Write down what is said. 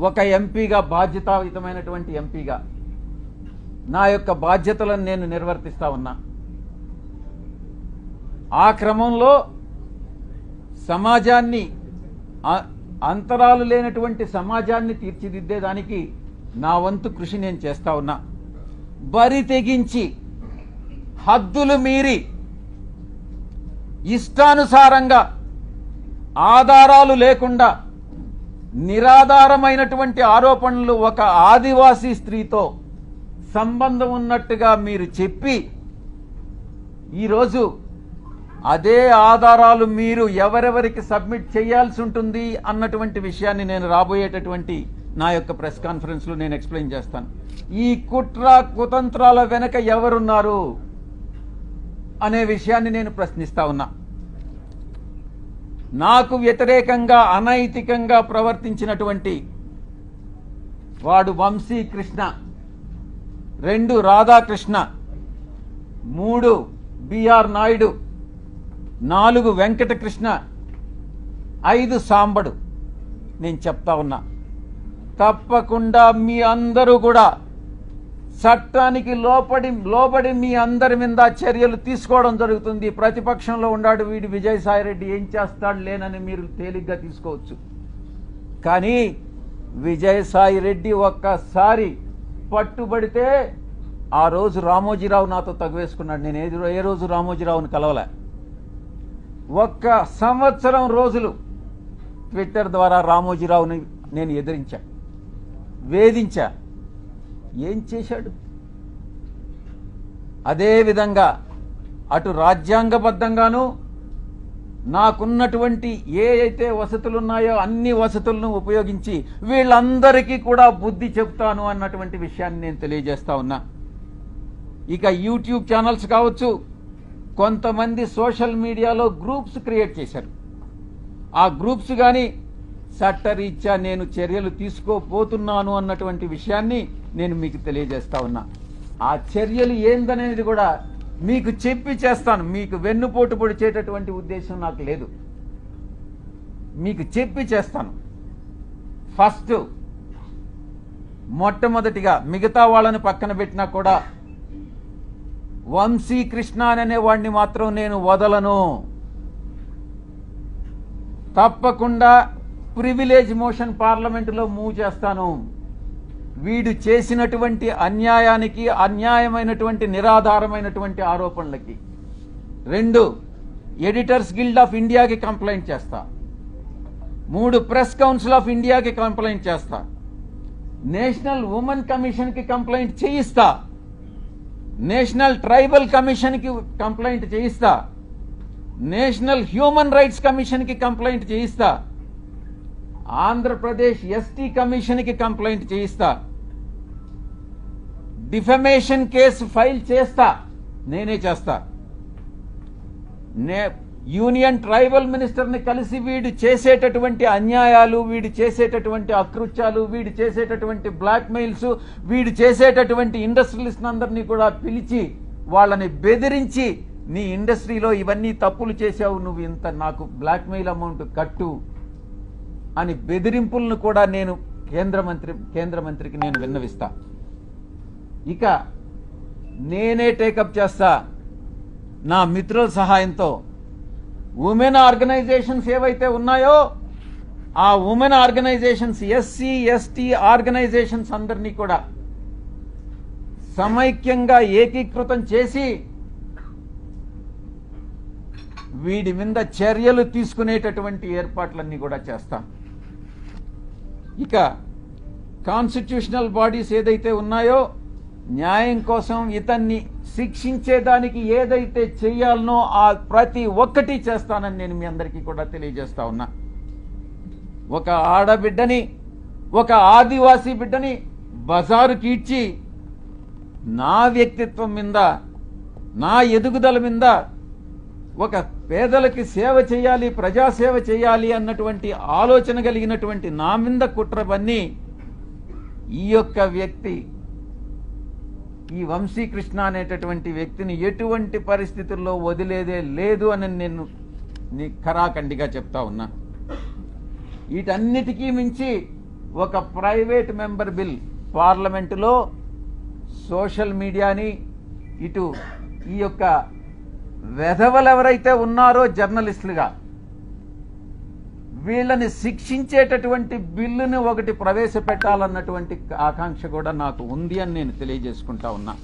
ఒక ఎంపీగా, బాధ్యతాయుతమైనటువంటి ఎంపీగా నా యొక్క బాధ్యతలను నేను నిర్వర్తిస్తా ఉన్నా. ఆ క్రమంలో సమాజాన్ని, అంతరాలు లేనటువంటి సమాజాన్ని తీర్చిదిద్దేదానికి నా వంతు కృషి నేను చేస్తా ఉన్నా. బరి తెగించి, హద్దులు మీరి, ఇష్టానుసారంగా, ఆధారాలు లేకుండా నిరాధారమైనటువంటి ఆరోపణలు ఒక ఆదివాసీ స్త్రీతో సంబంధం ఉన్నట్టుగా మీరు చెప్పి, ఈరోజు అదే ఆధారాలు మీరు ఎవరెవరికి సబ్మిట్ చేయాల్సి ఉంటుంది అన్నటువంటి విషయాన్ని నేను రాబోయేటటువంటి నా యొక్క ప్రెస్ కాన్ఫరెన్స్లో నేను ఎక్స్ప్లెయిన్ చేస్తాను. ఈ కుట్ర కుతంత్రాల వెనక ఎవరున్నారు అనే విషయాన్ని నేను ప్రశ్నిస్తా ఉన్నా. నాకు వ్యతిరేకంగా, అనైతికంగా ప్రవర్తించినటువంటి వాడు వంశీకృష్ణ, 2 రాధాకృష్ణ, 3 బిఆర్ నాయుడు, 4 వెంకటకృష్ణ, 5 సాంబడు. నేను చెప్తా ఉన్నా, తప్పకుండా మీ అందరూ కూడా చట్టానికి లోబడి మీ అందరి మీద చర్యలు తీసుకోవడం జరుగుతుంది. ప్రతిపక్షంలో ఉన్నాడు వీడు విజయసాయిరెడ్డి, ఏం చేస్తాడు లేనని మీరు తేలిగ్గా తీసుకోవచ్చు. కానీ విజయసాయిరెడ్డి ఒక్కసారి పట్టుబడితే, ఆ రోజు రామోజీరావు నాతో తగువేసుకున్నాడు. నేను ఏ రోజు రామోజీరావుని కలవలే. 1 సంవత్సరం రోజులు ట్విట్టర్ ద్వారా రామోజీరావుని నేను ఎదిరించా, వేధించా. ఏం చేశాడు? అదేవిధంగా అటు రాజ్యాంగబద్ధంగాను నాకున్నటువంటి ఏ అయితే వసతులు ఉన్నాయో అన్ని వసతులను ఉపయోగించి వీళ్ళందరికీ కూడా బుద్ధి చెప్తాను అన్నటువంటి విషయాన్ని నేను తెలియజేస్తా ఉన్నా. ఇక యూట్యూబ్ ఛానల్స్ కావచ్చు, కొంతమంది సోషల్ మీడియాలో గ్రూప్స్ క్రియేట్ చేశారు. ఆ గ్రూప్స్ కానీ చట్టరీత్యా నేను చర్యలు తీసుకోబోతున్నాను అన్నటువంటి విషయాన్ని నేను మీకు తెలియజేస్తా ఉన్నా. ఆ చర్యలు ఏందనేది కూడా మీకు చెప్పి చేస్తాను. మీకు వెన్నుపోటు పొడిచేటటువంటి ఉద్దేశం నాకు లేదు. మీకు చెప్పి చేస్తాను. ఫస్ట్, మొట్టమొదటిగా మిగతా వాళ్ళని పక్కన పెట్టినా కూడా వంశీకృష్ణ అనే వాడిని మాత్రం నేను వదలను. తప్పకుండా ప్రివిలేజ్ మోషన్ పార్లమెంటులో మూవ్ చేస్తాను. వీడు చేసినటువంటి అన్యాయానికి, అన్యాయమైనటువంటి నిరాధారమైనటువంటి ఆరోపణలకి. 2, ఎడిటర్స్ గిల్డ్ ఆఫ్ ఇండియాకి కంప్లైంట్ చేస్తా. 3, ప్రెస్ కౌన్సిల్ ఆఫ్ ఇండియాకి కంప్లైంట్ చేస్తా. నేషనల్ ఉమెన్ కమిషన్కి కంప్లైంట్ చేయిస్తా. నేషనల్ ట్రైబల్ కమిషన్కి కంప్లైంట్ చేయిస్తా. నేషనల్ హ్యూమన్ రైట్స్ కమిషన్కి కంప్లైంట్ చేయిస్తా. ఆంధ్రప్రదేశ్ ఎస్టీ కమిషన్కి కంప్లైంట్ చేయిస్తా. డిఫమేషన్ కేసు ఫైల్ చేస్తా, నేనే చేస్తా. యూనియన్ ట్రైబల్ మినిస్టర్ని కలిసి వీడు చేసేటటువంటి అన్యాయాలు, వీడు చేసేటటువంటి అకృత్యాలు, వీడు చేసేటటువంటి బ్లాక్మెయిల్స్, వీడు చేసేటటువంటి ఇండస్ట్రియలిస్ట్ అందరినీ కూడా పిలిచి వాళ్ళని బెదిరించి, నీ ఇండస్ట్రీలో ఇవన్నీ తప్పులు చేశావు, నువ్వు ఇంత నాకు బ్లాక్మెయిల్ అమౌంట్ కట్టు అని బెదిరింపులను కూడా నేను కేంద్ర మంత్రికి నేను విన్నవిస్తా. ఇక నేనే టేకప్ చేస్తా నా మిత్రుల సహాయంతో. ఉమెన్ ఆర్గనైజేషన్స్ ఏవైతే ఉన్నాయో ఆ women organisations, SC ST organisations అందరినీ కూడా సమైక్యంగా ఏకీకృతం చేసి వీడి మీద చర్యలు తీసుకునేటటువంటి ఏర్పాట్లన్నీ కూడా చేస్తాం. ఇక కాన్స్టిట్యూషనల్ బాడీస్ ఏదైతే ఉన్నాయో న్యాయం కోసం ఇతన్ని శిక్షించేదానికి ఏదైతే చేయాలనో ఆ ప్రతి ఒక్కటి చేస్తానని నేను మీ అందరికీ కూడా తెలియజేస్తా ఉన్నా. ఒక ఆడబిడ్డని, ఒక ఆదివాసీ బిడ్డని బజారుకి ఇచ్చి నా వ్యక్తిత్వం మీద, నా ఎదుగుదల మీద, ఒక పేదలకి సేవ చేయాలి, ప్రజాసేవ చేయాలి అన్నటువంటి ఆలోచన కలిగినటువంటి నా మీద కుట్రబన్ని ఈ యొక్క వ్యక్తి, ఈ వంశీకృష్ణ అనేటటువంటి వ్యక్తిని ఎటువంటి పరిస్థితుల్లో వదిలేదే లేదు అని నేను నీ ఖరాఖండిగా చెప్తా ఉన్నా. వీటన్నిటికీ మించి ఒక ప్రైవేట్ మెంబర్ బిల్ పార్లమెంటులో సోషల్ మీడియాని ఇటు ఈ యొక్క వెధవలు ఎవరైతే ఉన్నారో జర్నలిస్టులుగా వీళ్ళని శిక్షించేటటువంటి బిల్లుని ఒకటి ప్రవేశపెట్టాలన్నటువంటి ఆకాంక్ష కూడా నాకు ఉంది అని నేను తెలియజేసుకుంటా ఉన్నా.